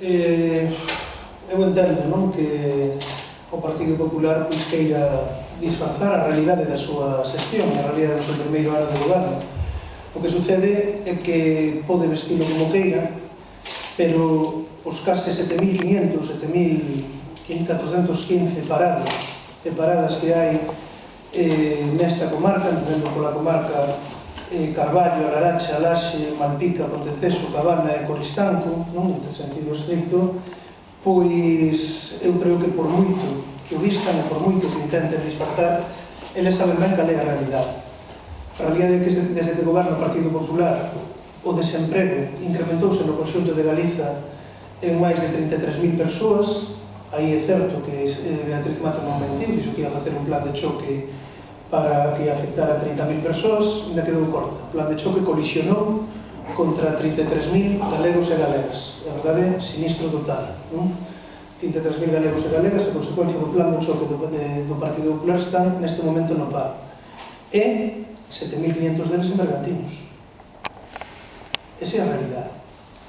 eu entendo, non, que o Partido Popular queira disfrazar a realidade da súa xestión, a realidade do seu primeiro ano de goberno. O que sucede é que pode vestilo como queira, pero os case 7.500, 7.415 parados e paradas que hai nesta comarca, entendo pola comarca Carballo, Araracha, Laxe, Malpica, Ponteceso, Cabana e Coristanco, non en sentido estricto, pois eu creo que por moito que o vistan e por moito que intenten disfrazar, eles saben ben cal é a realidade. A realidade é que desde que goberna o Partido Popular o desemprego incrementouse no conxunto de Galiza en máis de 33.000 persoas. Aí é certo que Beatriz Mato non mentiu, dixo que ia facer un plan de choque para que afectara a 30.000 persoas, ainda quedou corta. O plan de choque colisionou contra 33.000 galegos e galegas. A verdade é sinistro total. 33.000 galegos e galegas, a consecuencia do plan de choque do Partido Popular están neste momento no paro. E 7.500 deles en bergantinos. Esa é a realidade.